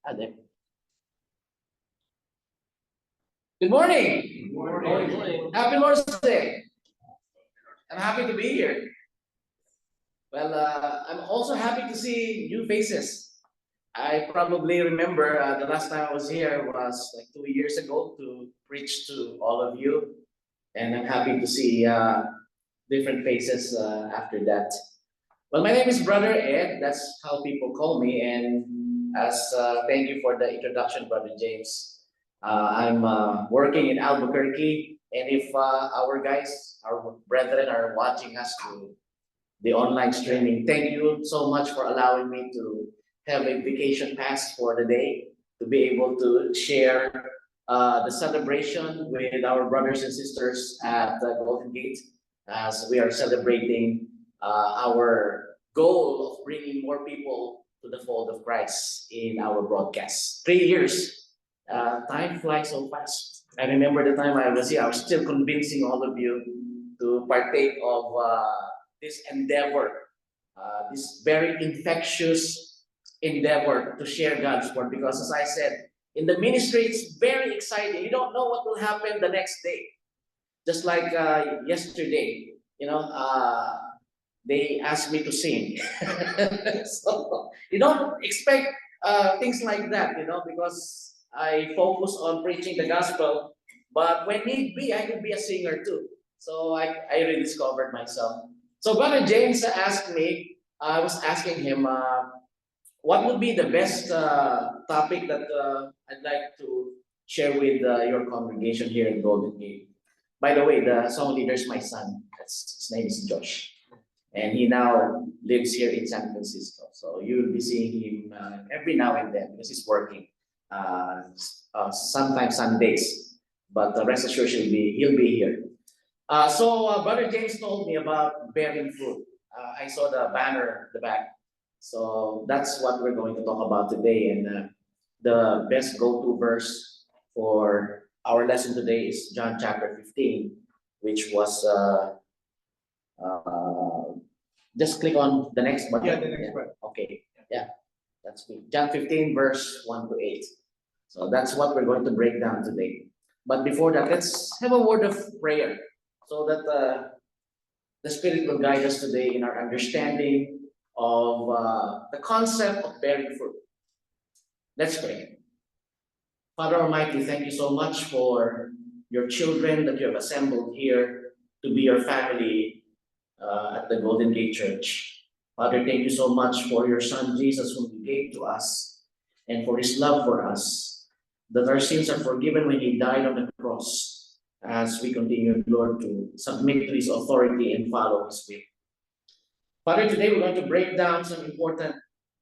Ade. Good morning. Good morning. Happy Lord's Day. I'm happy to be here. Well, I'm also happy to see new faces. I probably remember the last time I was here was like 2 years ago to preach to all of you. And I'm happy to see different faces after that. Well, my name is Brother Ed. That's how people call me. And as thank you for the introduction, Brother James. I'm working in Albuquerque, and if our guys, our brethren, are watching us to the online streaming, thank you so much for allowing me to have a vacation pass for the day to be able to share the celebration with our brothers and sisters at the Golden Gate as we are celebrating our goal of bringing more people to the fold of Christ in our broadcast. 3 years. Time flies so fast. I remember the time I was here, I was still convincing all of you to partake of this endeavor, this very infectious endeavor to share God's word. Because as I said, in the ministry, it's very exciting. You don't know what will happen the next day. Just like yesterday, they asked me to sing. So you don't expect things like that, because I focus on preaching the gospel. But when need be, I could be a singer too. So I rediscovered myself. So Brother James asked me, I was asking him, what would be the best topic that I'd like to share with your congregation here in Golden Gate? By the way, the song leader is my son. His name is Josh. And he now lives here in San Francisco. So you'll be seeing him every now and then because he's working. Sometimes Sundays. But rest assured he'll be here. So Brother James told me about bearing fruit. I saw the banner at the back. So that's what we're going to talk about today. And the best go-to verse for our lesson today is John chapter 15, which was, just click on the next button. Yeah, the next one. Okay, yeah, that's me. John 15, verse 1 to 8. So that's what we're going to break down today. But before that, let's have a word of prayer so that the Spirit will guide us today in our understanding of the concept of bearing fruit. Let's pray. Father Almighty, thank you so much for your children that you have assembled here to be your family at the Golden Gate Church. Father, thank you so much for your Son Jesus whom you gave to us and for his love for us, that our sins are forgiven when he died on the cross as we continue, Lord, to submit to his authority and follow his will. Father, today we're going to break down some important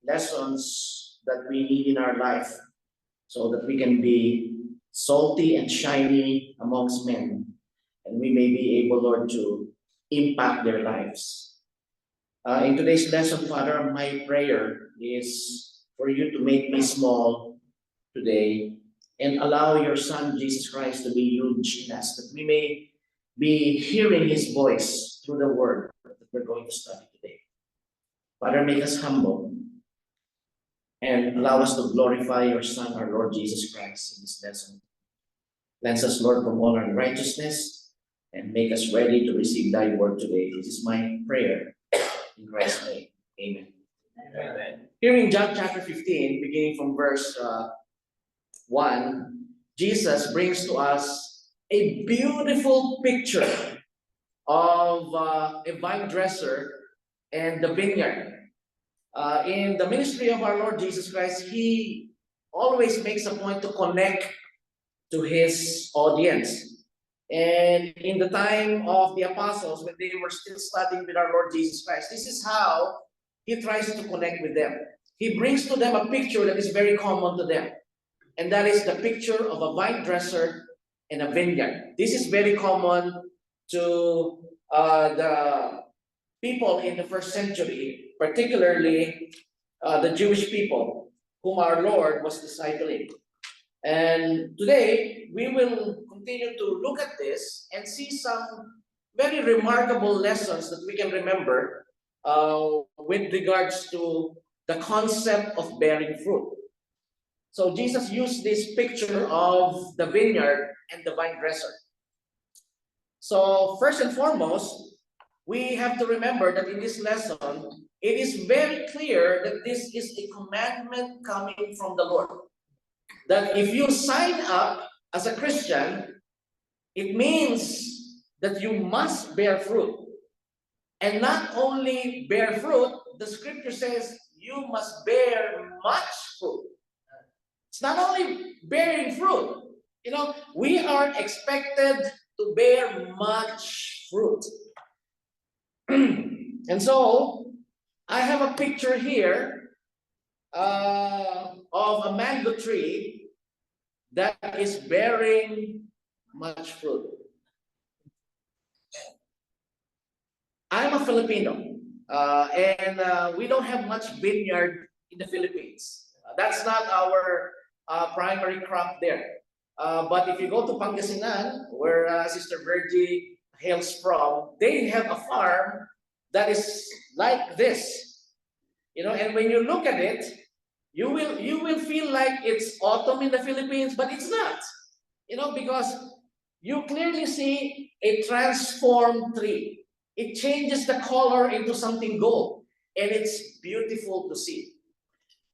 lessons that we need in our life so that we can be salty and shiny amongst men, and we may be able, Lord, to impact their lives. In today's lesson, Father, my prayer is for you to make me small today and allow your Son, Jesus Christ, to be huge in us, that we may be hearing his voice through the word that we're going to study today. Father, make us humble and allow us to glorify your Son, our Lord Jesus Christ, in this lesson. Cleanse us, Lord, from all unrighteousness and make us ready to receive thy word today. This is my prayer in Christ's name. Amen. Amen. Here in John chapter 15, beginning from verse 1, Jesus brings to us a beautiful picture of a vine dresser and the vineyard. In the ministry of our Lord Jesus Christ, he always makes a point to connect to his audience. And in the time of the apostles, when they were still studying with our Lord Jesus Christ, this is how he tries to connect with them. He brings to them a picture that is very common to them. And that is the picture of a vine dresser and a vineyard. This is very common to the people in the first century, particularly the Jewish people whom our Lord was discipling. And today, we will continue to look at this and see some very remarkable lessons that we can remember with regards to the concept of bearing fruit. So Jesus used this picture of the vineyard and the vine dresser. So first and foremost, we have to remember that in this lesson, it is very clear that this is a commandment coming from the Lord. That if you sign up as a Christian, it means that you must bear fruit. And not only bear fruit, the scripture says you must bear much fruit. It's not only bearing fruit. You know, we are expected to bear much fruit. And so, I have a picture here of a mango tree that is bearing much fruit. I'm a Filipino, and we don't have much vineyard in the Philippines. That's not our primary crop there. But if you go to Pangasinan, where Sister Virgie hails from, they have a farm that is like this. You know, and when you look at it, you will feel like it's autumn in the Philippines, but it's not. You know, because you clearly see a transformed tree. It changes the color into something gold, and it's beautiful to see.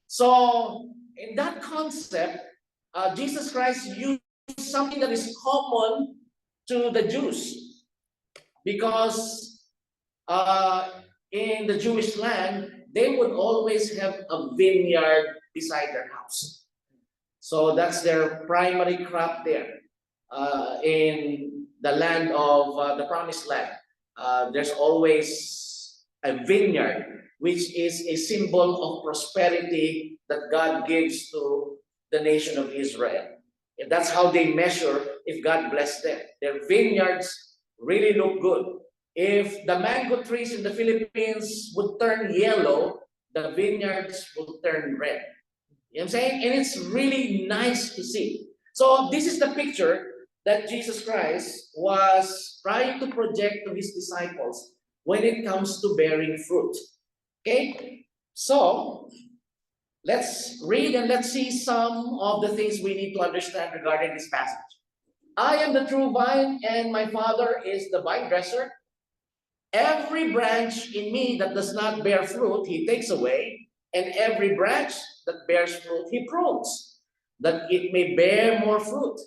So, in that concept, Jesus Christ used something that is common to the Jews, because in the Jewish land, they would always have a vineyard beside their house. So that's their primary crop there in the land of the promised land. There's always a vineyard, which is a symbol of prosperity that God gives to the nation of Israel. And that's how they measure if God bless them. Their vineyards really look good. If the mango trees in the Philippines would turn yellow, the vineyards will turn red. You know what I'm saying? And it's really nice to see. So this is the picture that Jesus Christ was trying to project to his disciples when it comes to bearing fruit. Okay? So, let's read and let's see some of the things we need to understand regarding this passage. I am the true vine, and my Father is the vine dresser. Every branch in me that does not bear fruit, he takes away, and every branch that bears fruit, he prunes, that it may bear more fruit.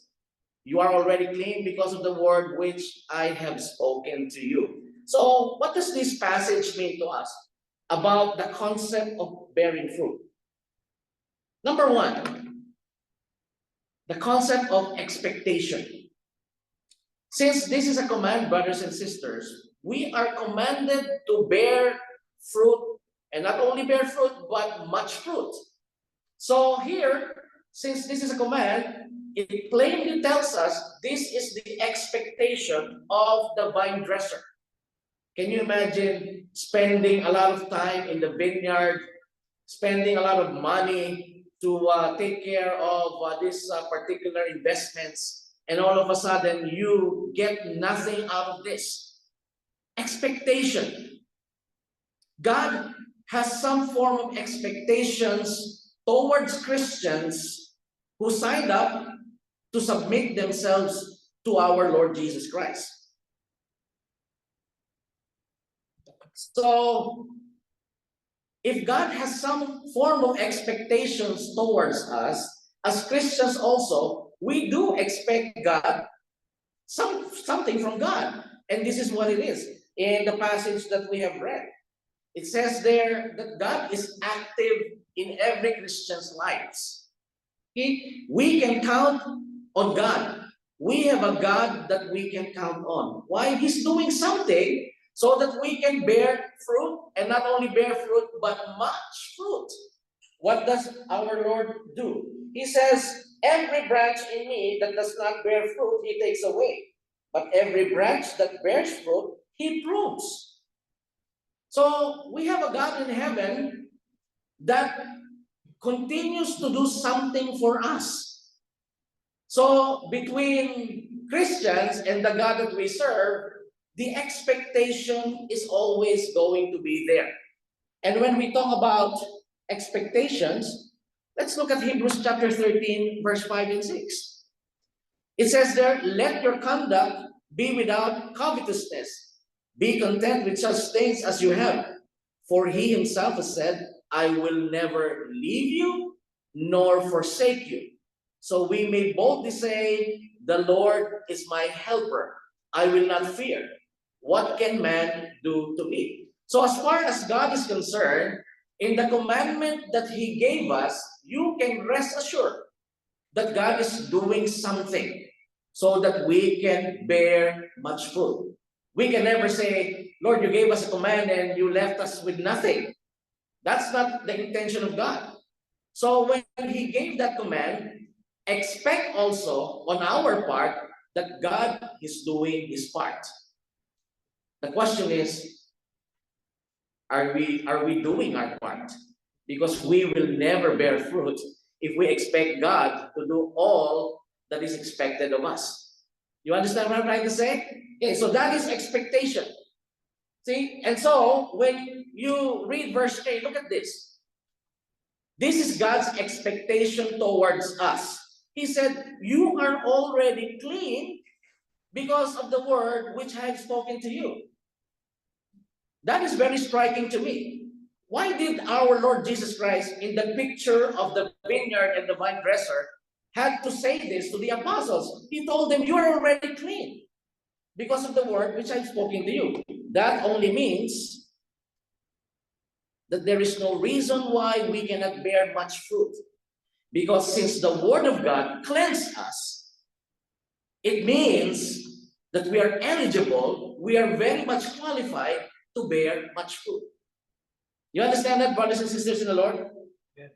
You are already clean because of the word which I have spoken to you. So, what does this passage mean to us about the concept of bearing fruit? Number one, the concept of expectation. Since this is a command, brothers and sisters, we are commanded to bear fruit, and not only bear fruit, but much fruit. So here, since this is a command, it plainly tells us this is the expectation of the vine dresser. Can you imagine spending a lot of time in the vineyard, spending a lot of money to take care of these particular investments, and all of a sudden you get nothing out of this? Expectation. God has some form of expectations towards Christians who signed up to submit themselves to our Lord Jesus Christ. So, if God has some form of expectations towards us, as Christians also, we do expect God, something from God. And this is what it is in the passage that we have read. It says there that God is active in every Christian's lives. We can count on God. We have a God that we can count on. Why? He's doing something so that we can bear fruit, and not only bear fruit, but much fruit. What does our Lord do? He says, every branch in me that does not bear fruit, he takes away. But every branch that bears fruit, he prunes. So we have a God in heaven that continues to do something for us. So between Christians and the God that we serve, the expectation is always going to be there. And when we talk about expectations, Let's look at Hebrews chapter 13, verse 5 and 6. It says there, let your conduct be without covetousness. Be content with such things as you have. For he himself has said, I will never leave you nor forsake you. So we may boldly say, the Lord is my helper. I will not fear. What can man do to me? So as far as God is concerned, in the commandment that he gave us, you can rest assured that God is doing something so that we can bear much fruit. We can never say, Lord, you gave us a command and you left us with nothing. That's not the intention of God. So when he gave that command, expect also on our part that God is doing his part. The question is, are we doing our part? Because we will never bear fruit if we expect God to do all that is expected of us. You understand what I'm trying to say? Okay, so that is expectation. See, and so when you read verse 8, look at this. This is God's expectation towards us. He said, you are already clean because of the word which I have spoken to you. That is very striking to me. Why did our Lord Jesus Christ, in the picture of the vineyard and the vine dresser, had to say this to the apostles? He told them, you are already clean because of the word which I've spoken to you. That only means that there is no reason why we cannot bear much fruit. Because since the word of God cleansed us, it means that we are eligible, we are very much qualified to bear much fruit. You understand that, brothers and sisters in the Lord? Yeah.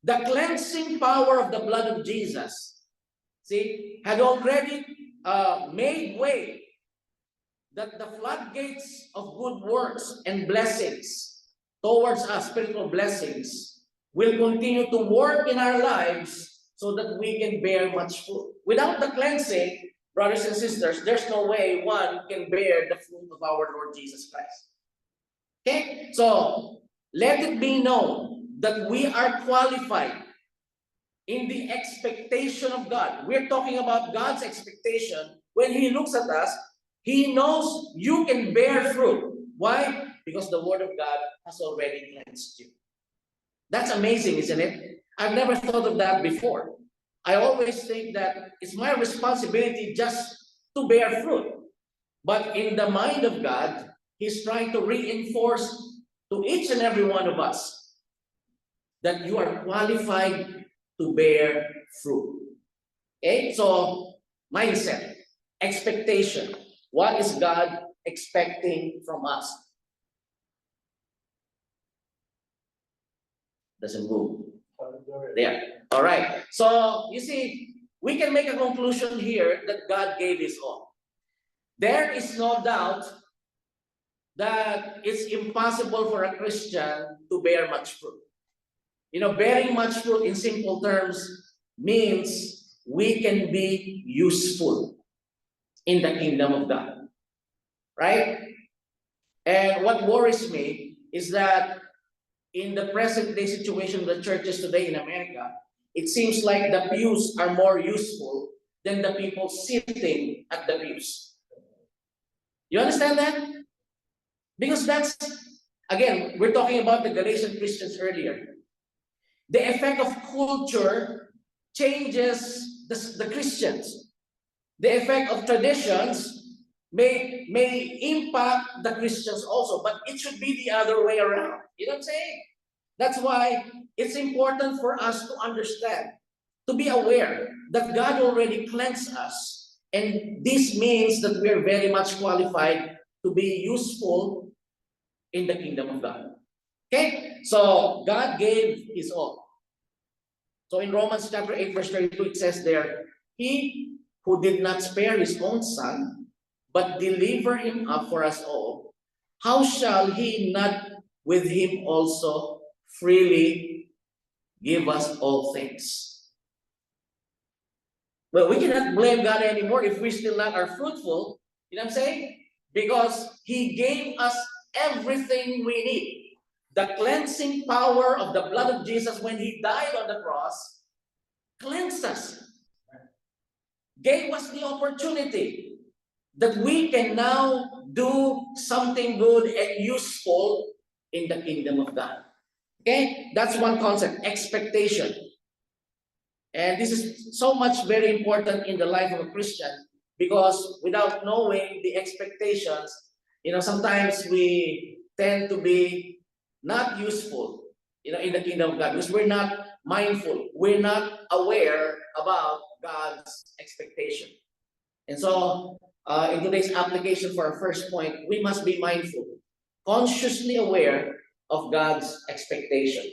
The cleansing power of the blood of Jesus, see, had already made way that the floodgates of good works and blessings towards us, spiritual blessings, will continue to work in our lives so that we can bear much fruit. Without the cleansing, brothers and sisters, there's no way one can bear the fruit of our Lord Jesus Christ. Okay? So, let it be known that we are qualified in the expectation of God. We're talking about God's expectation. When he looks at us, he knows you can bear fruit. Why? Because the word of God has already cleansed you. That's amazing, isn't it? I've never thought of that before. I always think that it's my responsibility just to bear fruit. But in the mind of God, he's trying to reinforce to each and every one of us that you are qualified to bear fruit. Okay? So, mindset, expectation. What is God expecting from us? Doesn't move. There. All right. So, you see, we can make a conclusion here that God gave his all. There is no doubt that it's impossible for a Christian to bear much fruit. You know, bearing much fruit in simple terms means we can be useful in the kingdom of God. Right? And what worries me is that in the present day situation of the churches today in America, it seems like the pews are more useful than the people sitting at the pews. You understand that? Because that's, again, we're talking about the Galatian Christians earlier. The effect of culture changes the Christians. The effect of traditions may impact the Christians also, but it should be the other way around. You know what I'm saying? That's why it's important for us to understand, to be aware that God already cleansed us, and this means that we are very much qualified to be useful in the kingdom of God. Okay? So, God gave his all. So, in Romans chapter 8, verse 32, it says there, he who did not spare his own son, but delivered him up for us all, how shall he not with him also freely give us all things? Well, we cannot blame God anymore if we still not are fruitful. You know what I'm saying? Because he gave us everything we need. The cleansing power of the blood of Jesus when He died on the cross cleansed us, gave us the opportunity that we can now do something good and useful in the kingdom of God. Okay, that's one concept, expectation. And this is so much very important in the life of a Christian because without knowing the expectations, sometimes we tend to be not useful, in the kingdom of God because we're not mindful, we're not aware about God's expectation. And so, in today's application for our first point, we must be mindful, consciously aware of God's expectation.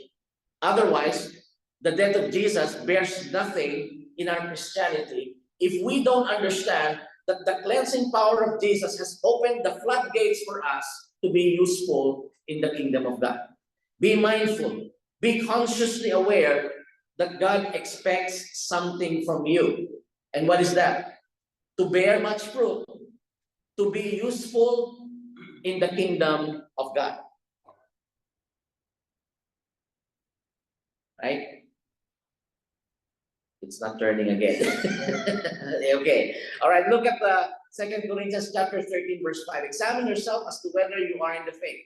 Otherwise, the death of Jesus bears nothing in our Christianity if we don't understand that the cleansing power of Jesus has opened the floodgates for us to be useful in the kingdom of God. Be mindful, be consciously aware that God expects something from you. And what is that? To bear much fruit, to be useful in the kingdom of God. Right? It's not turning again. Okay. All right. Look at the 2 Corinthians chapter 13, verse 5. Examine yourself as to whether you are in the faith.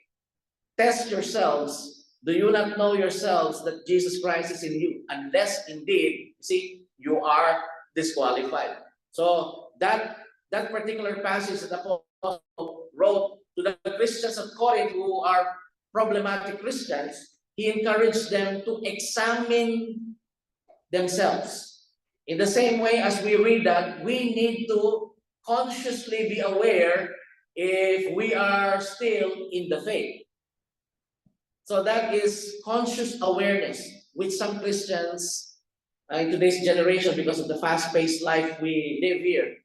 Test yourselves. Do you not know yourselves that Jesus Christ is in you? Unless indeed, see, you are disqualified. So that particular passage that the Apostle wrote to the Christians of Corinth who are problematic Christians, he encouraged them to examine themselves. In the same way as we read that, we need to consciously be aware if we are still in the faith. So that is conscious awareness, which some Christians in today's generation, because of the fast-paced life we live here,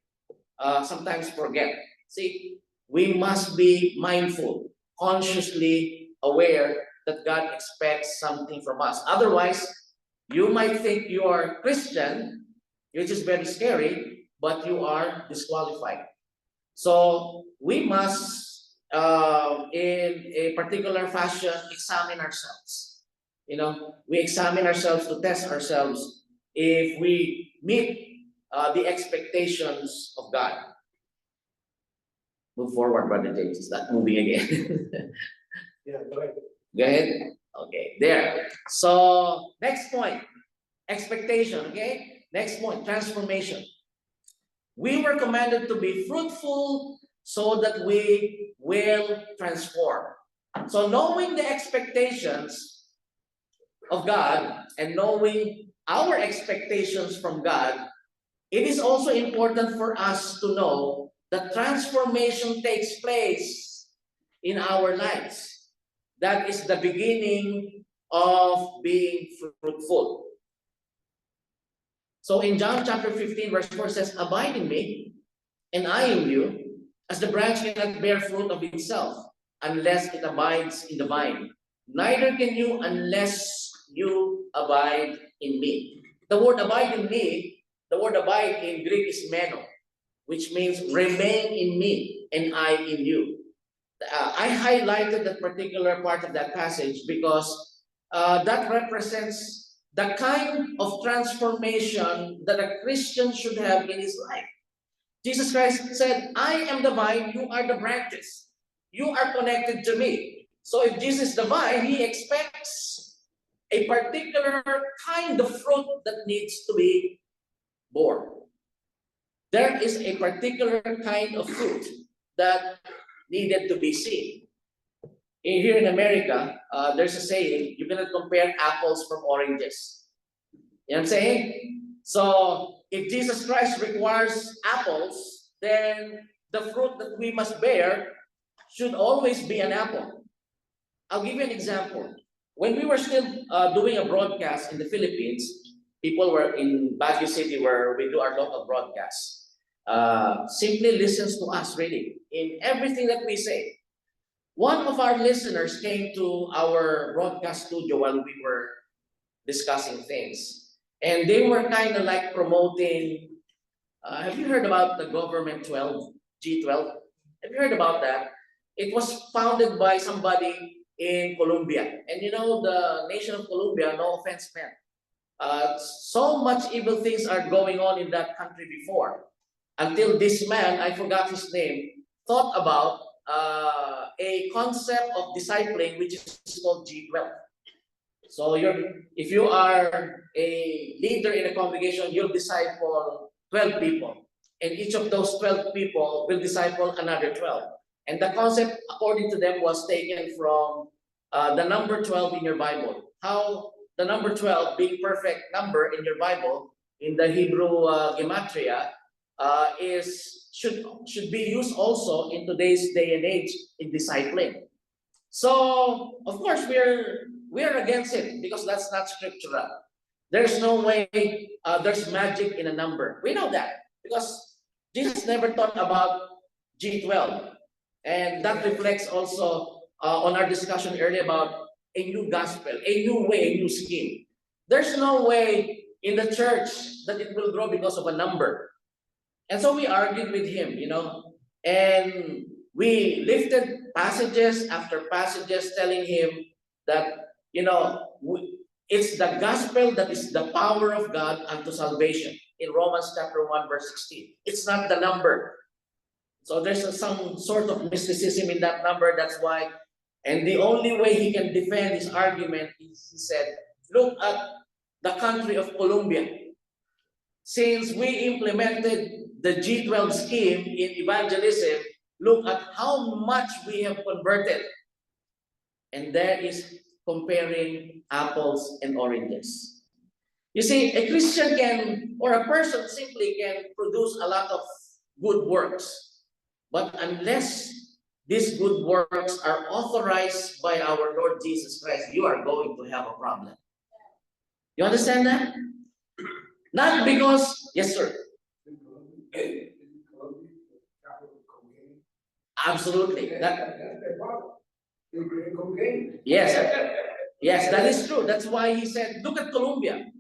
sometimes forget. See, we must be mindful, consciously aware that God expects something from us. Otherwise, you might think you are Christian, which is very scary, but you are disqualified. So we must, in a particular fashion, examine ourselves. We examine ourselves to test ourselves if we meet the expectations of God. Move forward, Brother James. It's not moving again. Yeah, go ahead. Go ahead. Okay, there. So, next point, expectation, okay? Next point, transformation. We were commanded to be fruitful so that we will transform. So, knowing the expectations of God and knowing our expectations from God, it is also important for us to know that transformation takes place in our lives. That is the beginning of being fruitful. So in John chapter 15, verse 4 says, abide in me, and I in you, as the branch cannot bear fruit of itself, unless it abides in the vine. Neither can you unless you abide in me. The word abide in me, the word abide in Greek is meno, which means remain in me, and I in you. I highlighted that particular part of that passage because that represents the kind of transformation that a Christian should have in his life. Jesus Christ said, I am the vine, you are the branches. You are connected to me. So if Jesus is the vine, he expects a particular kind of fruit that needs to be born. There is a particular kind of fruit that needed to be seen. Here in America, there's a saying, you cannot compare apples from oranges. You know what I'm saying? So, if Jesus Christ requires apples, then the fruit that we must bear should always be an apple. I'll give you an example. When we were still doing a broadcast in the Philippines, people were in Baguio City where we do our local broadcasts. Simply listens to us really in everything that we say. One of our listeners came to our broadcast studio while we were discussing things, and they were kind of like promoting. Have you heard about the Government 12, G12? Have you heard about that? It was founded by somebody in Colombia. And you know, the nation of Colombia, no offense meant, so much evil things are going on in that country before. Until this man, I forgot his name, thought about a concept of discipling, which is called G12. So if you are a leader in a congregation, you'll disciple 12 people. And each of those 12 people will disciple another 12. And the concept, according to them, was taken from the number 12 in your Bible. How the number 12, being perfect number in your Bible, in the Hebrew gematria, should be used also in today's day and age in discipling. So of course we're against it because that's not scriptural. There's no way there's magic in a number. We know that because Jesus never taught about G12, and that reflects also on our discussion earlier about a new gospel, a new way, a new scheme. There's no way in the church that it will grow because of a number. And so we argued with him, and we lifted passages after passages telling him that, it's the gospel that is the power of God unto salvation in Romans chapter 1, verse 16. It's not the number. So there's some sort of mysticism in that number. That's why, and the only way he can defend his argument is, he said, look at the country of Colombia. Since we implemented the G12 scheme in evangelism, look at how much we have converted. And there is comparing apples and oranges. You see, a Christian can, or a person simply can produce a lot of good works. But unless these good works are authorized by our Lord Jesus Christ, you are going to have a problem. You understand that? Not because, yes, sir. Absolutely. Yes, that is true. That's why he said, look at Colombia.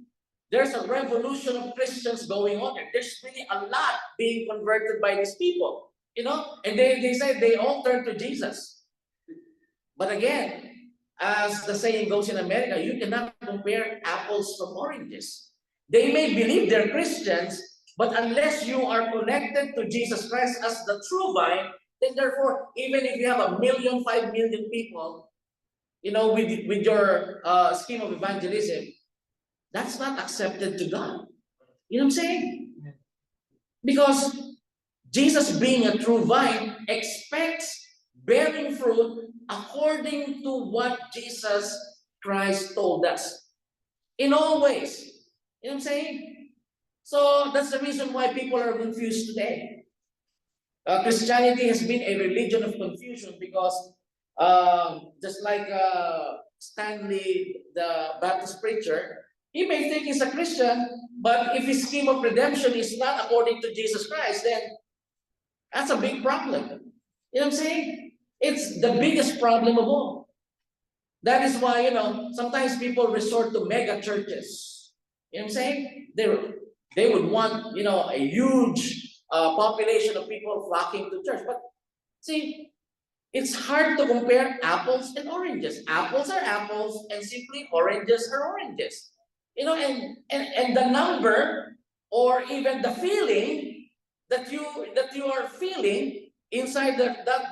There's a revolution of Christians going on. There's really a lot being converted by these people, and they said they all turned to Jesus. But again, as the saying goes in America, you cannot compare apples from oranges. They may believe they're Christians, but unless you are connected to Jesus Christ as the true vine, then therefore, even if you have 1 million, 5 million people, with your scheme of evangelism, that's not accepted to God. You know what I'm saying? Because Jesus, being a true vine, expects bearing fruit according to what Jesus Christ told us. In all ways. You know what I'm saying? So that's the reason why people are confused today. Christianity has been a religion of confusion because just like Stanley, the Baptist preacher, he may think he's a Christian, but if his scheme of redemption is not according to Jesus Christ, then that's a big problem. You know what I'm saying? It's the biggest problem of all. That is why, sometimes people resort to mega churches. You know what I'm saying? They would want, a huge population of people flocking to church. But see, it's hard to compare apples and oranges. Apples are apples, and simply oranges are oranges. And the number or even the feeling that you are feeling inside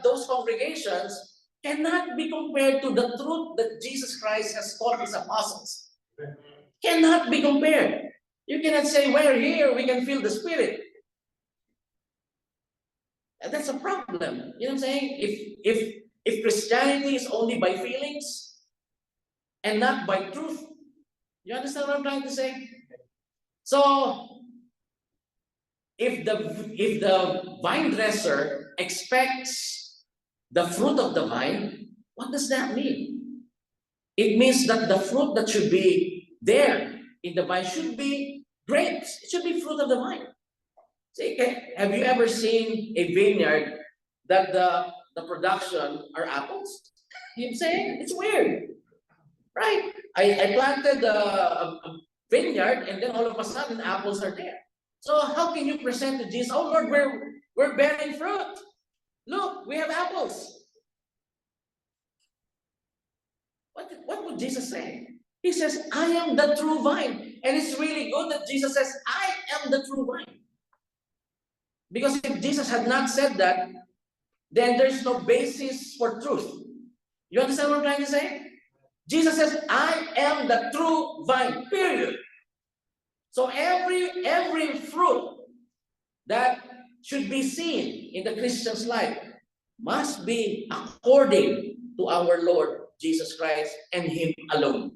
those congregations cannot be compared to the truth that Jesus Christ has taught his apostles. Cannot be compared. You cannot say, we're here, we can feel the Spirit. And that's a problem. You know what I'm saying? If Christianity is only by feelings and not by truth, you understand what I'm trying to say? So, if the vine dresser expects the fruit of the vine, what does that mean? It means that the fruit that should be there in the vine should be grapes. It should be fruit of the vine. See, have you ever seen a vineyard that the production are apples? You know what I'm saying? It's weird, right? I planted a vineyard, and then all of a sudden apples are there. So how can you present to Jesus, oh Lord, we're bearing fruit. Look, we have apples. What would Jesus say? He says, I am the true vine. And it's really good that Jesus says, I am the true vine. Because if Jesus had not said that, then there's no basis for truth. You understand what I'm trying to say? Jesus says, I am the true vine, period. So every fruit that should be seen in the Christian's life must be according to our Lord Jesus Christ and Him alone.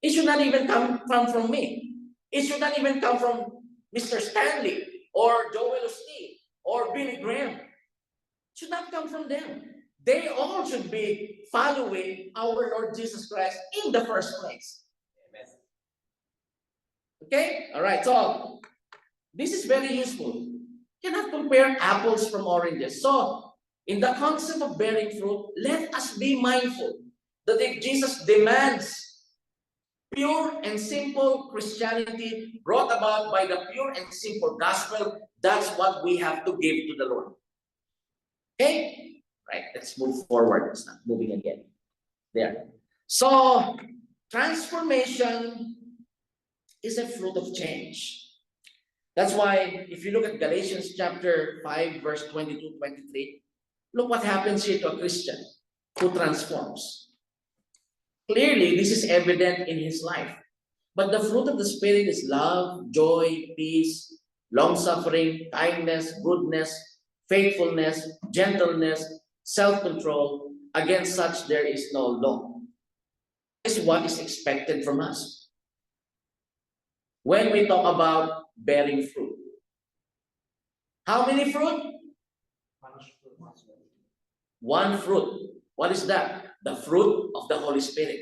It should not even come from me. It should not even come from Mr. Stanley or Joel Osteen or Billy Graham. It should not come from them. They all should be following our Lord Jesus Christ in the first place. Amen. Okay? All right. So, this is very useful. You cannot compare apples from oranges. So, in the concept of bearing fruit, let us be mindful that if Jesus demands pure and simple Christianity brought about by the pure and simple gospel, that's what we have to give to the Lord. Okay? Right, let's move forward. It's not moving again. There. So, transformation is a fruit of change. That's why, if you look at Galatians chapter 5, verse 22-23, look what happens here to a Christian who transforms. Clearly, this is evident in his life. But the fruit of the Spirit is love, joy, peace, long-suffering, kindness, goodness, faithfulness, gentleness, self-control. Against such there is no law. This is what is expected from us when we talk about bearing fruit. How many fruit? One fruit. What is that? The fruit of the Holy Spirit.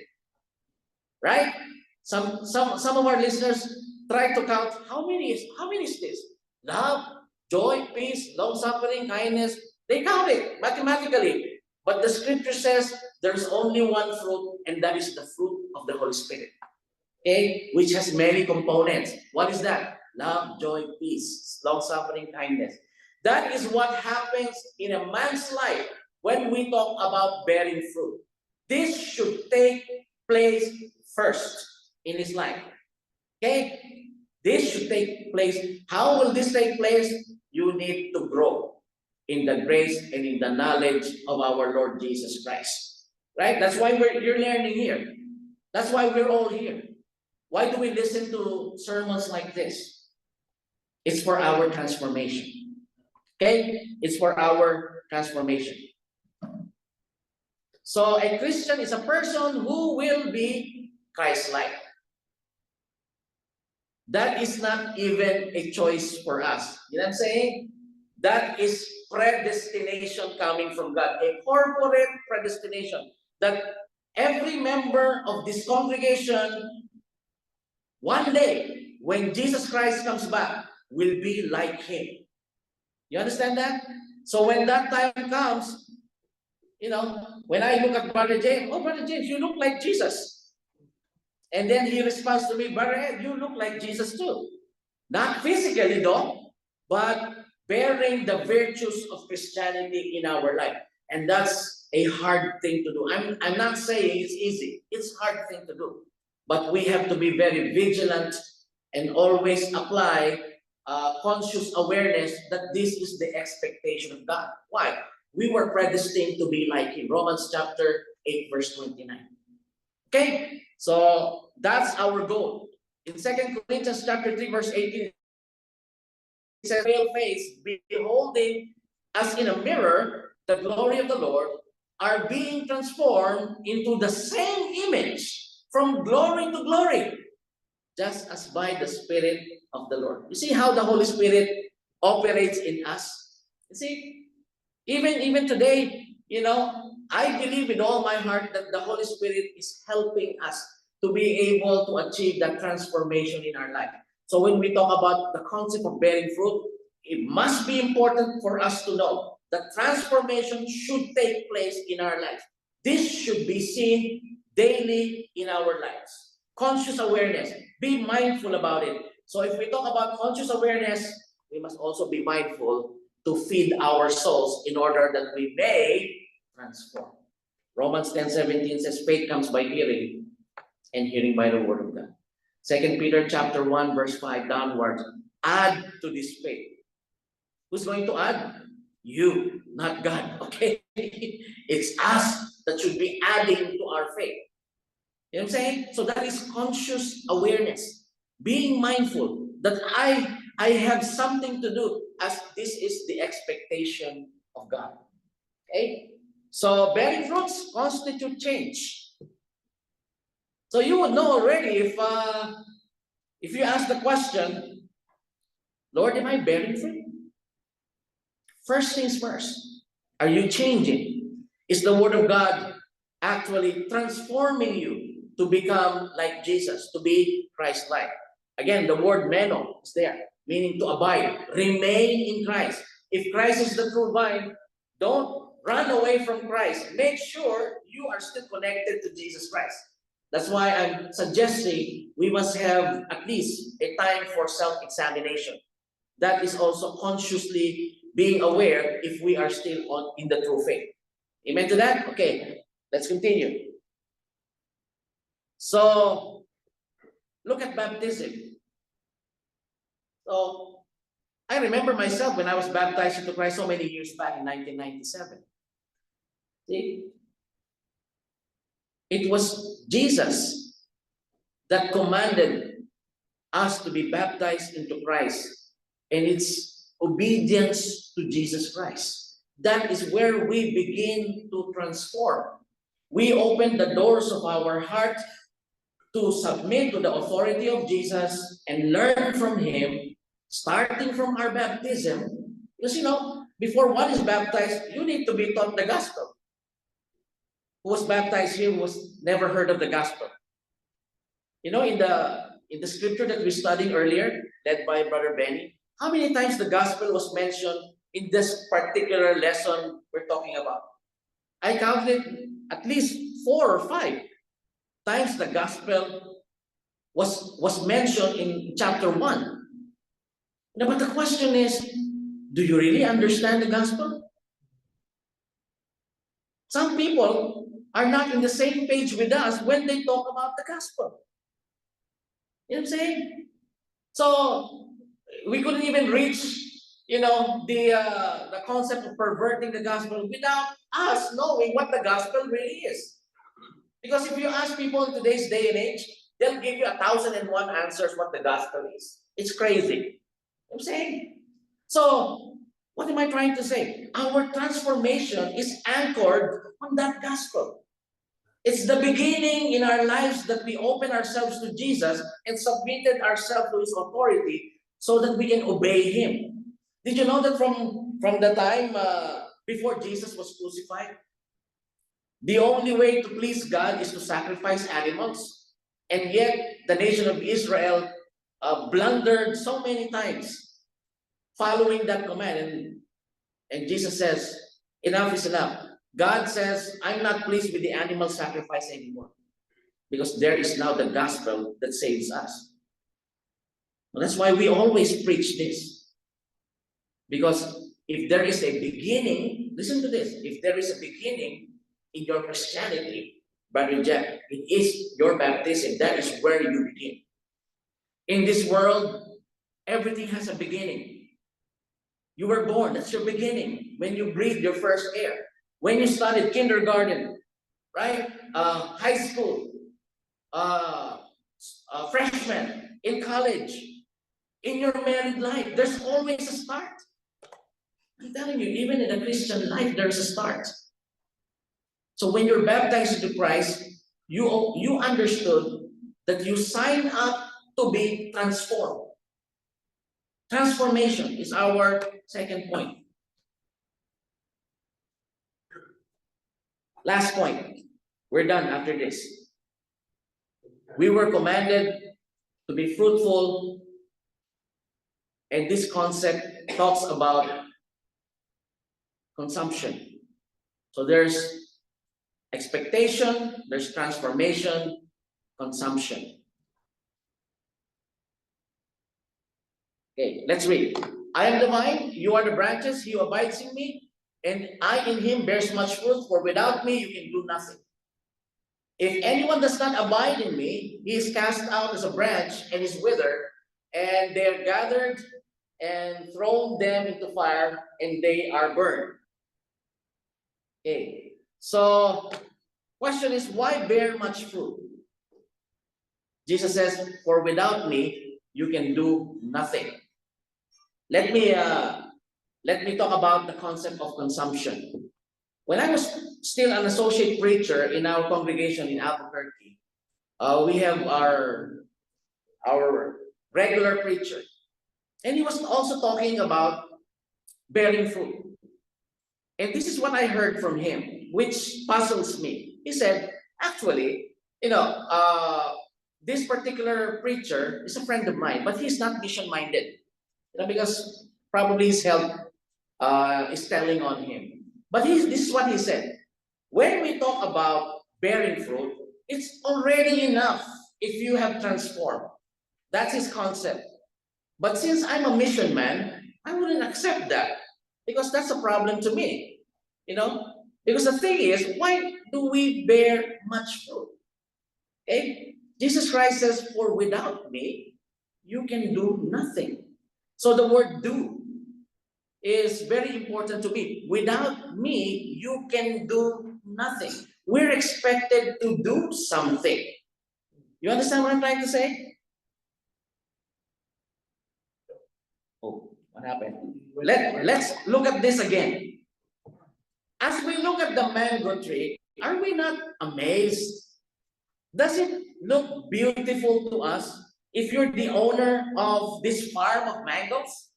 Right? Some of our listeners try to count how many is this? Love, joy, peace, long suffering, kindness. They count it mathematically. But the scripture says there's only one fruit, and that is the fruit of the Holy Spirit. Okay? Which has many components. What is that? Love, joy, peace, long suffering, kindness. That is what happens in a man's life when we talk about bearing fruit. This should take place first in his life. Okay? This should take place. How will this take place? You need to grow in the grace and in the knowledge of our Lord Jesus Christ. Right? That's why you're learning here. That's why we're all here. Why do we listen to sermons like this? It's for our transformation. Okay? It's for our transformation. So a Christian is a person who will be Christ-like. That is not even a choice for us. You know what I'm saying? That is predestination coming from God. A corporate predestination. That every member of this congregation, one day, when Jesus Christ comes back, will be like Him. You understand that? So when that time comes, you know, when I look at Brother James, oh, Brother James, you look like Jesus. And then he responds to me, Brother Ed, you look like Jesus too. Not physically though, but bearing the virtues of Christianity in our life. And that's a hard thing to do. I'm not saying it's easy. It's a hard thing to do. But we have to be very vigilant and always apply conscious awareness that this is the expectation of God. Why? We were predestined to be like Him. Romans chapter 8, verse 29. Okay? So that's our goal. In 2 Corinthians chapter 3, verse 18, it says, pale face, beholding as in a mirror the glory of the Lord, are being transformed into the same image from glory to glory, just as by the Spirit of the Lord. You see how the Holy Spirit operates in us? You see, even today, you know, I believe with all my heart that the Holy Spirit is helping us to be able to achieve that transformation in our life. So when we talk about the concept of bearing fruit, it must be important for us to know that transformation should take place in our life. This should be seen daily in our lives. Conscious awareness. Be mindful about it. So if we talk about conscious awareness, we must also be mindful to feed our souls in order that we may transform. Romans 10:17 says faith comes by hearing, and hearing by the word of God. 2 Peter chapter 1 verse 5 downwards, add to this faith. Who's going to add? You, not God, okay? It's us that should be adding to our faith. You know what I'm saying? So that is conscious awareness, being mindful that I have something to do as this is the expectation of God. Okay? So bearing fruits constitute change. So you would know already if you ask the question, Lord, am I bearing fruit? First things first, are you changing? Is the word of God actually transforming you to become like Jesus, to be Christ-like? Again, the word meno is there, meaning to abide, remain in Christ. If Christ is the true vine, don't run away from Christ. Make sure you are still connected to Jesus Christ. That's why I'm suggesting we must have at least a time for self-examination. That is also consciously being aware if we are still in the true faith. Amen to that? Okay, let's continue. So, look at baptism. So, I remember myself when I was baptized into Christ so many years back in 1997. See? It was Jesus that commanded us to be baptized into Christ. And it's obedience to Jesus Christ. That is where we begin to transform. We open the doors of our heart to submit to the authority of Jesus and learn from Him, starting from our baptism. Because before one is baptized, you need to be taught the gospel. Who was baptized here was never heard of the gospel. In the scripture that we studied earlier, led by Brother Benny, how many times the gospel was mentioned in this particular lesson we're talking about? I counted at least 4 or 5 times the gospel was mentioned in chapter 1. But the question is, do you really understand the gospel? Some people are not in the same page with us when they talk about the gospel. You know what I'm saying? So we couldn't even reach, the concept of perverting the gospel without us knowing what the gospel really is. Because if you ask people in today's day and age, they'll give you 1,001 answers what the gospel is. It's crazy. You know what I'm saying? So, what am I trying to say? Our transformation is anchored on that gospel. It's the beginning in our lives that we open ourselves to Jesus and submitted ourselves to His authority so that we can obey Him. Did you know that from the time before Jesus was crucified, the only way to please God is to sacrifice animals? And yet, the nation of Israel blundered so many times following that command. And Jesus says, enough is enough. God says, I'm not pleased with the animal sacrifice anymore. Because there is now the gospel that saves us. Well, that's why we always preach this. Because if there is a beginning, listen to this, if there is a beginning in your Christianity, Brother Jack, it is your baptism. That is where you begin. In this world, everything has a beginning. You were born, that's your beginning. When you breathe your first air. When you started kindergarten, right? High school, freshman, in college, in your married life, there's always a start. I'm telling you, even in a Christian life, there's a start. So when you're baptized into Christ, you understood that you sign up to be transformed. Transformation is our second point. Last point. We're done after this. We were commanded to be fruitful, and this concept talks about consumption. So there's expectation, there's transformation, consumption. Okay, let's read. I am the vine, you are the branches, he who abides in me, and I in him bears much fruit, for without me you can do nothing. If anyone does not abide in me, he is cast out as a branch and is withered, and they are gathered and thrown them into fire, and they are burned. Okay. So, question is, why bear much fruit? Jesus says, for without me, you can do nothing. Let me talk about the concept of consumption. When I was still an associate preacher in our congregation in Albuquerque, we have our regular preacher, and he was also talking about bearing fruit. And this is what I heard from him, which puzzles me. He said, actually, this particular preacher is a friend of mine, but he's not mission-minded, because probably his health is telling on him. But this is what he said. When we talk about bearing fruit, it's already enough if you have transformed. That's his concept. But since I'm a mission man, I wouldn't accept that, because that's a problem to me. Because the thing is, why do we bear much fruit? Okay? Jesus Christ says, for without me, you can do nothing. So the word do is very important to me. Without me, you can do nothing. We're expected to do something. You understand what I'm trying to say? Oh, what happened? Let's look at this again. As we look at the mango tree, are we not amazed? Does it look beautiful to us if you're the owner of this farm of mangoes?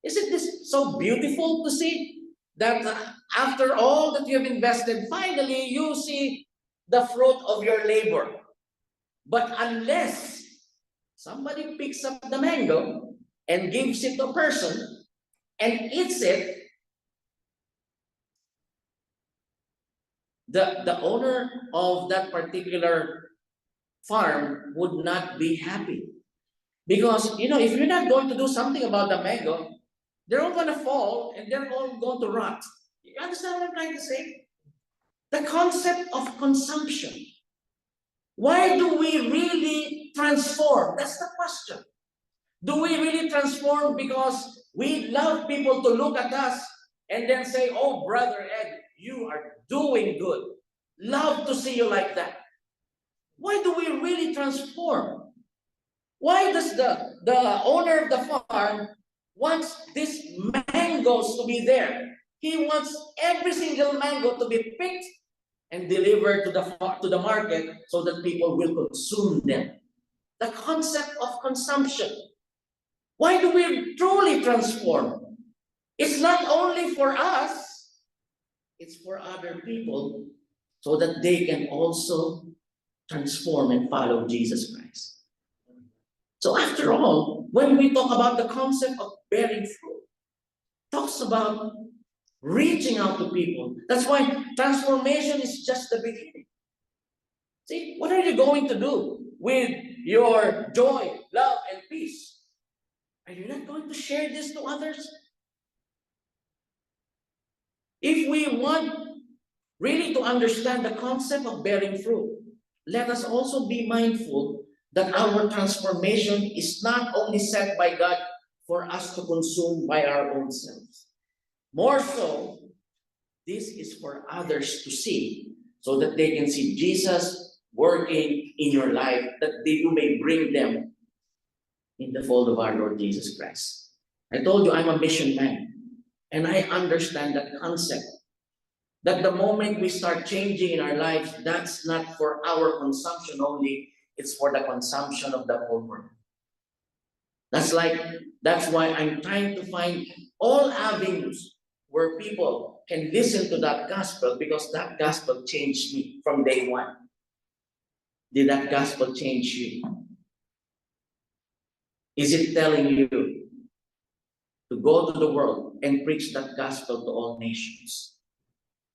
Isn't this so beautiful to see that after all that you have invested, finally you see the fruit of your labor? But unless somebody picks up the mango and gives it to a person and eats it, the owner of that particular farm would not be happy. Because, if you're not going to do something about the mango, they're all going to fall and they're all going to rot. You understand what I'm trying to say? The concept of consumption. Why do we really transform? That's the question. Do we really transform because we love people to look at us and then say, oh, Brother Ed, you are doing good. Love to see you like that. Why do we really transform? Why does the owner of the farm wants these mangoes to be there? He wants every single mango to be picked and delivered to the market so that people will consume them. The concept of consumption. Why do we truly transform? It's not only for us, it's for other people so that they can also transform and follow Jesus Christ. So after all, when we talk about the concept of bearing fruit, it talks about reaching out to people. That's why transformation is just the beginning. See, what are you going to do with your joy, love, and peace? Are you not going to share this to others? If we want really to understand the concept of bearing fruit, let us also be mindful that our transformation is not only set by God for us to consume by our own selves. More so, this is for others to see so that they can see Jesus working in your life, that you may bring them in the fold of our Lord Jesus Christ. I told you I'm a mission man, and I understand that concept. That the moment we start changing in our lives, that's not for our consumption only, it's for the consumption of the whole world. That's why I'm trying to find all avenues where people can listen to that gospel, because that gospel changed me from day one. Did that gospel change you? Is it telling you to go to the world and preach that gospel to all nations?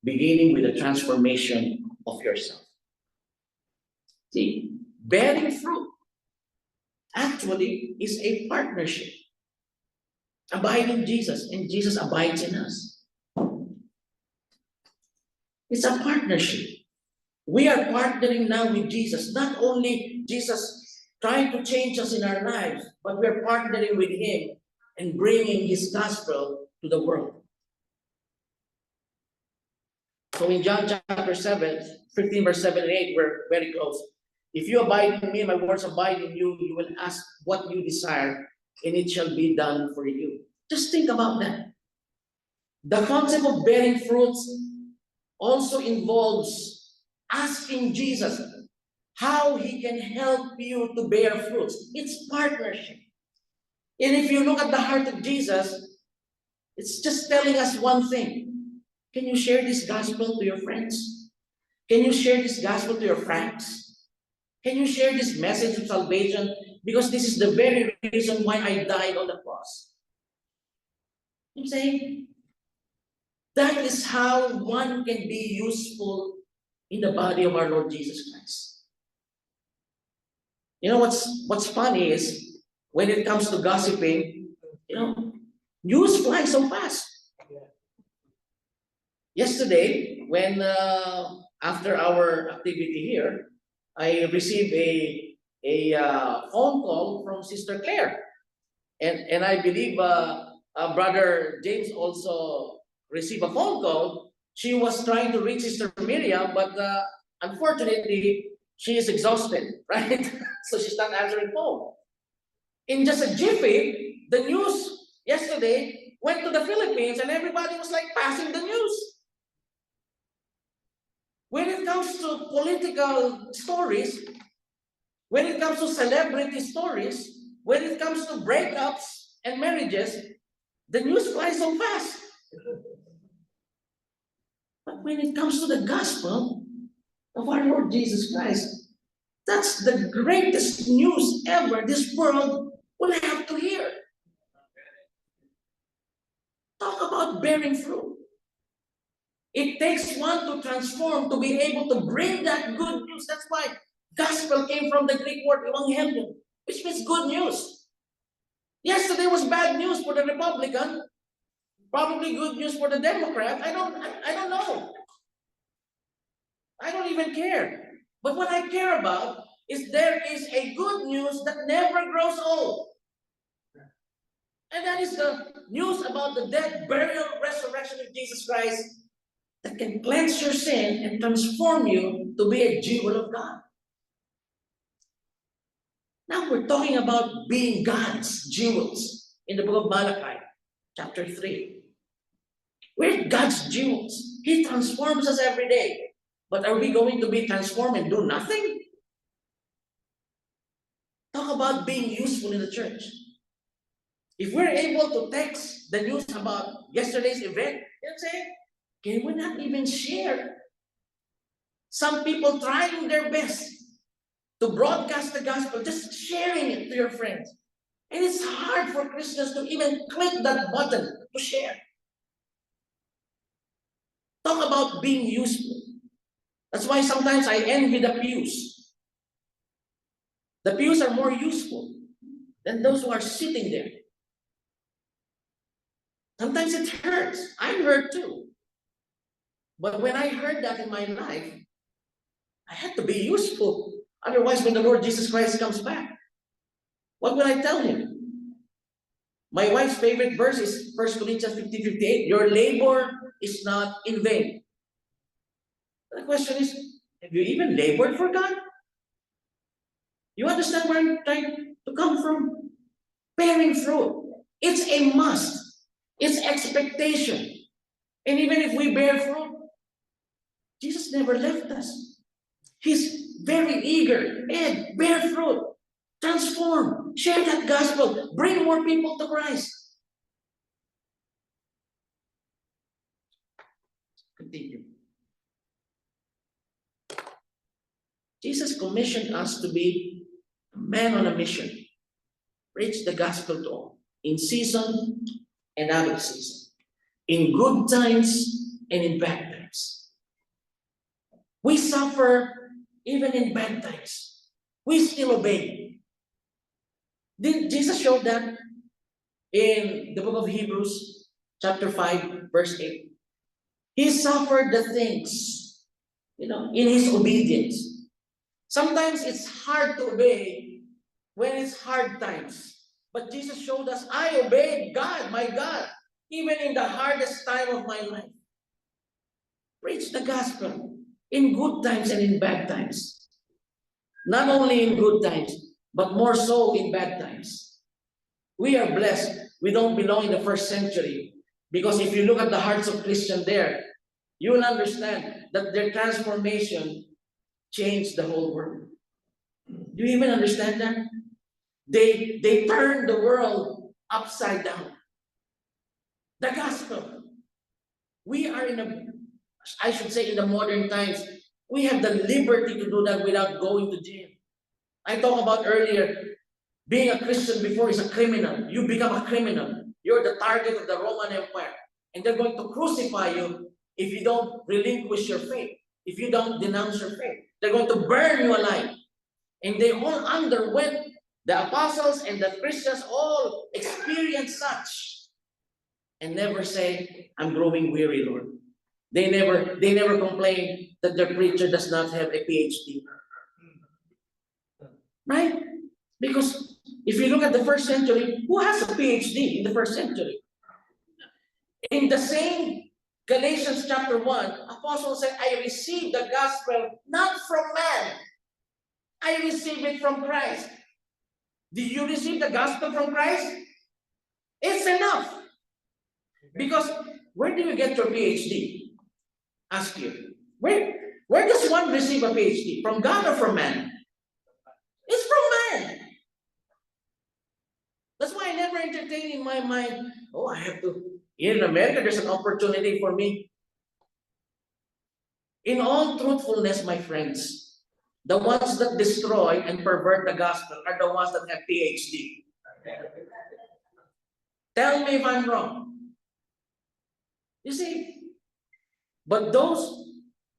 Beginning with the transformation of yourself. See, bearing fruit actually is a partnership. Abide in Jesus, and Jesus abides in us. It's a partnership. We are partnering now with Jesus. Not only Jesus trying to change us in our lives, but we are partnering with Him and bringing His gospel to the world. So in John chapter 15 verse 7 and 8, we're very close. If you abide in me, my words abide in you, you will ask what you desire, and it shall be done for you. Just think about that. The concept of bearing fruits also involves asking Jesus how He can help you to bear fruits. It's partnership. And if you look at the heart of Jesus, it's just telling us one thing. Can you share this gospel to your friends? Can you share this gospel to your friends? Can you share this message of salvation? Because this is the very reason why I died on the cross. I'm saying that is how one can be useful in the body of our Lord Jesus Christ. You know what's funny is when it comes to gossiping, news flies so fast. Yesterday, when after our activity here, I received a phone call from Sister Claire, and I believe Brother James also received a phone call. She was trying to reach Sister Miriam, but unfortunately, she is exhausted, right? So she's not answering phone. In just a jiffy, the news yesterday went to the Philippines, and everybody was like passing the news. When it comes to political stories, when it comes to celebrity stories, when it comes to breakups and marriages, the news flies so fast. But when it comes to the gospel of our Lord Jesus Christ, that's the greatest news ever this world will have to hear. Talk about bearing fruit. It takes one to transform to be able to bring that good news. That's why gospel came from the Greek word evangelium, which means good news. Yesterday was bad news for the Republican, probably good news for the Democrat. I don't know. I don't even care. But what I care about is there is a good news that never grows old. And that is the news about the death, burial, resurrection of Jesus Christ that can cleanse your sin and transform you to be a jewel of God. Now we're talking about being God's jewels in the book of Malachi, chapter 3. We're God's jewels. He transforms us every day. But are we going to be transformed and do nothing? Talk about being useful in the church. If we're able to text the news about yesterday's event, can we not even share? Some people trying their best to broadcast the gospel, just sharing it to your friends. And it's hard for Christians to even click that button to share. Talk about being useful. That's why sometimes I envy the pews. The pews are more useful than those who are sitting there. Sometimes it hurts. I'm hurt too. But when I heard that in my life, I had to be useful. Otherwise, when the Lord Jesus Christ comes back, what will I tell Him? My wife's favorite verse is 1 Corinthians 15:58. Your labor is not in vain. The question is, have you even labored for God? You understand where I'm trying to come from? Bearing fruit. It's a must. It's expectation. And even if we bear fruit, Jesus never left us. He's very eager. And bear fruit. Transform. Share that gospel. Bring more people to Christ. Continue. Jesus commissioned us to be a man on a mission. Preach the gospel to all. In season and out of season. In good times and in bad times. We suffer even in bad times. We still obey. Did Jesus show that in the book of Hebrews, chapter 5, verse 8? He suffered the things in his obedience. Sometimes it's hard to obey when it's hard times. But Jesus showed us, I obeyed God, my God, even in the hardest time of my life. Preach the gospel in good times and in bad times. Not only in good times, but more so in bad times. We are blessed. We don't belong in the first century. Because if you look at the hearts of Christians there, you will understand that their transformation changed the whole world. Do you even understand that? They turned the world upside down. The gospel. We are I should say in the modern times, we have the liberty to do that without going to jail. I talked about earlier, being a Christian before is a criminal. You become a criminal. You're the target of the Roman Empire. And they're going to crucify you if you don't relinquish your faith, if you don't denounce your faith. They're going to burn you alive. And they all underwent, the apostles and the Christians all experienced such. And never say, I'm growing weary, Lord. They never complain that their preacher does not have a PhD. Right? Because if you look at the first century, who has a PhD in the first century? In the same Galatians chapter 1, Apostle said, I received the gospel not from man. I received it from Christ. Did you receive the gospel from Christ? It's enough. Because where do you get your PhD? Ask you. Where does one receive a PhD? From God or from man? It's from man. That's why I never entertain in my mind, I have to. Here in America, there's an opportunity for me. In all truthfulness, my friends, the ones that destroy and pervert the gospel are the ones that have PhD. Tell me if I'm wrong. You see, but those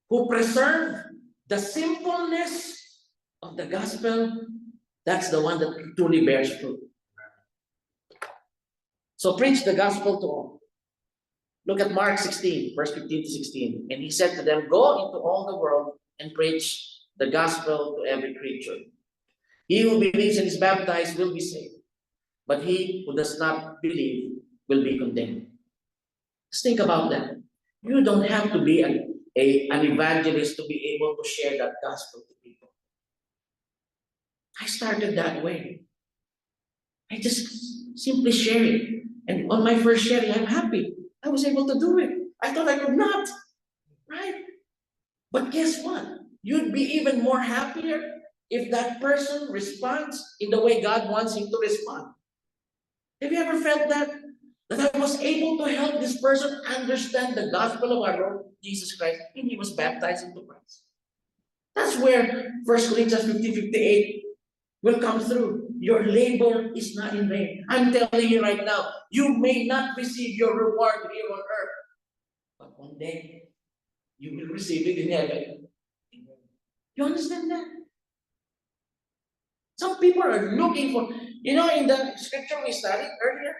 who preserve the simpleness of the gospel, that's the one that truly bears fruit. So preach the gospel to all. Look at Mark 16, verse 15 to 16. And he said to them, go into all the world and preach the gospel to every creature. He who believes and is baptized will be saved, but he who does not believe will be condemned. Just think about that. You don't have to be an evangelist to be able to share that gospel to people. I started that way. I just simply share it. And on my first sharing, I'm happy. I was able to do it. I thought I could not. Right? But guess what? You'd be even more happier if that person responds in the way God wants him to respond. Have you ever felt that? That I was able to help this person understand the gospel of our Lord Jesus Christ and he was baptized into Christ. That's where 1 Corinthians 15:58 will come through. Your labor is not in vain. I'm telling you right now, you may not receive your reward here on earth, but one day you will receive it in heaven. You understand that? Some people are looking for, in the scripture we studied earlier,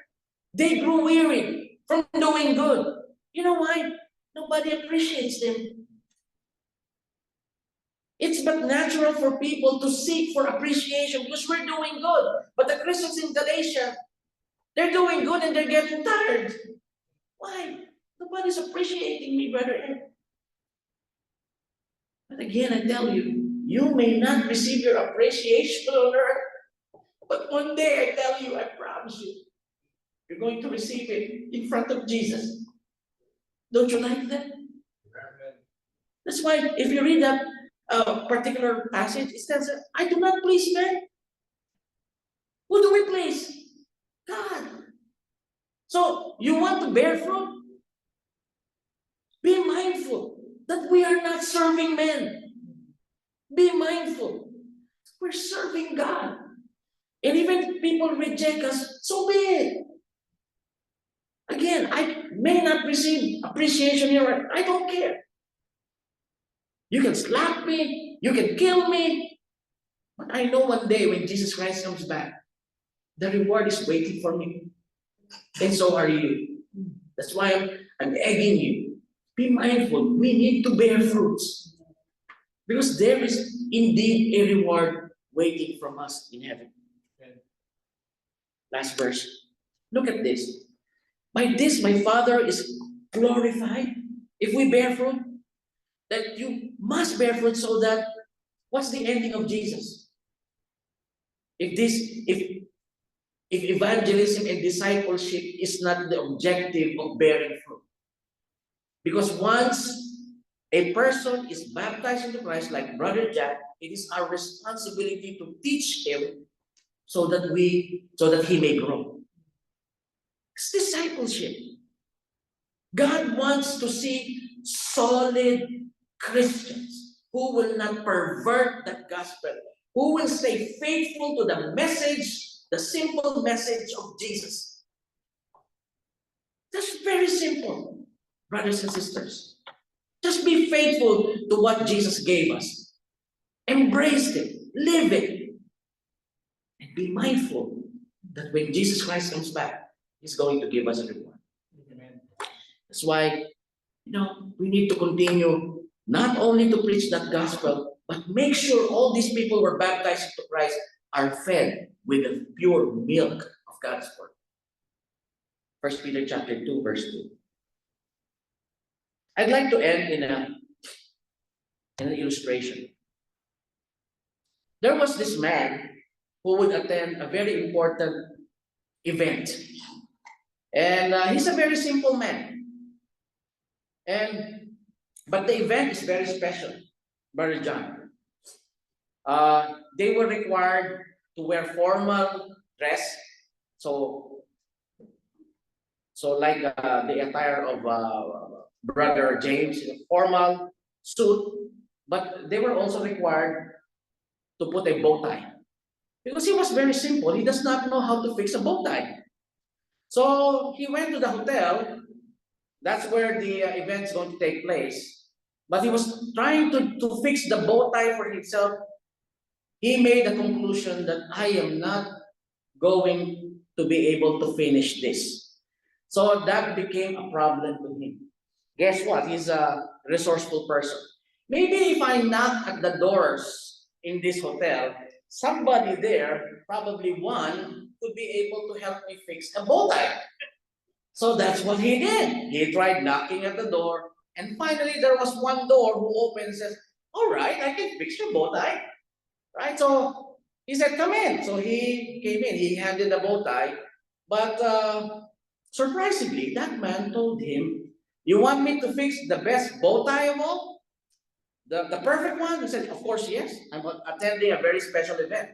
they grew weary from doing good. You know why? Nobody appreciates them. It's but natural for people to seek for appreciation because we're doing good. But the Christians in Galatia, they're doing good and they're getting tired. Why? Nobody's appreciating me, brother Ed. But again, I tell you, you may not receive your appreciation on earth, but one day I tell you, I promise you, you're going to receive it in front of Jesus. Don't you like that? That's why if you read that particular passage, it says, I do not please men. Who do we please? God. So you want to bear fruit? Be mindful that we are not serving men. Be mindful. We're serving God. And even if people reject us, so be it. Again, I may not receive appreciation here. I don't care. You can slap me, you can kill me, but I know one day when Jesus Christ comes back, the reward is waiting for me. And so are you. That's why I'm egging you. Be mindful. We need to bear fruits. Because there is indeed a reward waiting from us in heaven. Last verse. Look at this. By this my Father is glorified. If we bear fruit, that you must bear fruit so that what's the ending of Jesus? If evangelism and discipleship is not the objective of bearing fruit. Because once a person is baptized into Christ, like Brother Jack, it is our responsibility to teach him so that he may grow. It's discipleship. God wants to see solid Christians who will not pervert the gospel, who will stay faithful to the message, the simple message of Jesus. That's very simple, brothers and sisters. Just be faithful to what Jesus gave us. Embrace it, live it, and be mindful that when Jesus Christ comes back, He's going to give us a reward. Amen. That's why, we need to continue not only to preach that gospel, but make sure all these people who are baptized into Christ are fed with the pure milk of God's word. 1 Peter chapter 2, verse 2. I'd like to end in an illustration. There was this man who would attend a very important event. And he's a very simple man. But the event is very special, Brother John. They were required to wear formal dress. So like the attire of Brother James, in a formal suit, but they were also required to put a bow tie. Because he was very simple. He does not know how to fix a bow tie. So he went to the hotel. That's where the event is going to take place. But he was trying to fix the bow tie for himself. He made the conclusion that I am not going to be able to finish this. So that became a problem to him. Guess what? He's a resourceful person. Maybe if I knock at the doors in this hotel, somebody there, probably one, could be able to help me fix a bow tie. So that's what he did. He tried knocking at the door, and finally there was one door who opened and says, all right, I can fix your bow tie. Right? So he said, come in. So he came in, he handed the bow tie, but surprisingly, that man told him, you want me to fix the best bow tie of all? The perfect one? He said, of course, yes. I'm attending a very special event.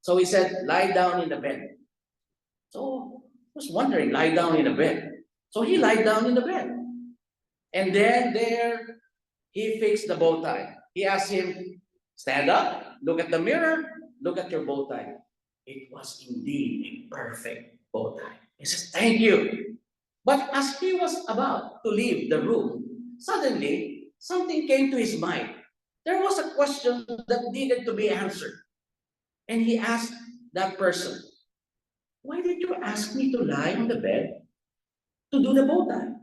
So he said, lie down in the bed. So I was wondering, lie down in the bed. So he lied down in the bed. And then there, he fixed the bow tie. He asked him, stand up, look at the mirror, look at your bow tie. It was indeed a perfect bow tie. He says, thank you. But as he was about to leave the room, suddenly, something came to his mind. There was a question that needed to be answered. And he asked that person, why did you ask me to lie on the bed to do the bow tie?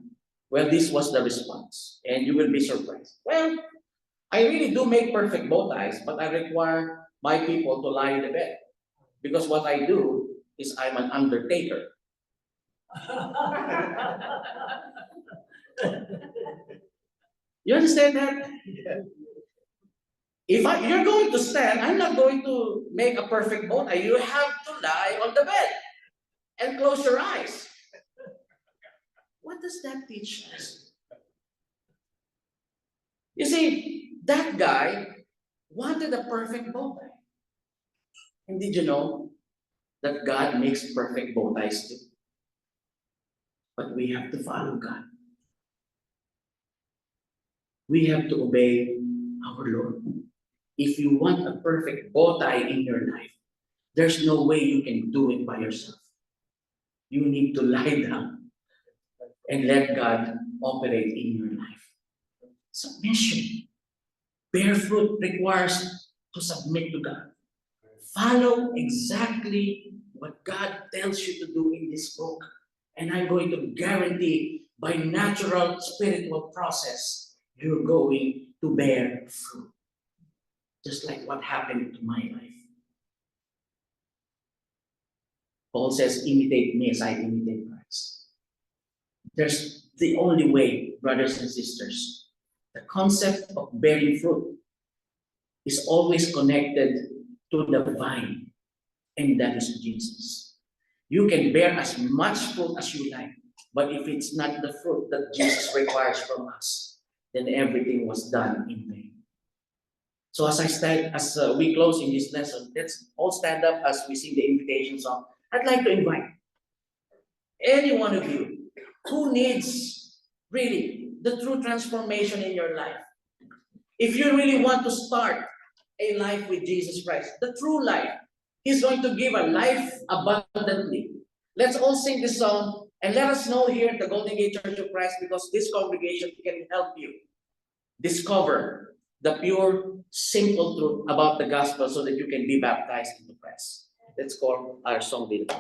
Well, this was the response, and you will be surprised. Well, I really do make perfect bow ties, but I require my people to lie in the bed. Because what I do is I'm an undertaker. You understand that? If you're going to stand, I'm not going to make a perfect bow tie. You have to lie on the bed and close your eyes. What does that teach us? You see, that guy wanted a perfect bow tie. And did you know that God makes perfect bow ties too? But we have to follow God. We have to obey our Lord. If you want a perfect bow tie in your life, there's no way you can do it by yourself. You need to lie down and let God operate in your life. Submission. Bear fruit requires to submit to God. Follow exactly what God tells you to do in this book. And I'm going to guarantee by natural spiritual process, you're going to bear fruit. just like what happened to my life. Paul says, imitate me as I imitate Christ. There's the only way, brothers and sisters. The concept of bearing fruit is always connected to the vine, and that is Jesus. You can bear as much fruit as you like, but if it's not the fruit that Jesus requires from us, then everything was done in vain. So as we close in this lesson, let's all stand up as we sing the invitation song. I'd like to invite any one of you who needs really the true transformation in your life. If you really want to start a life with Jesus Christ, the true life, He's going to give a life abundantly. Let's all sing this song and let us know here at the Golden Gate Church of Christ, because this congregation can help you discover the pure, simple truth about the gospel so that you can be baptized into Christ. Let's call our song leader.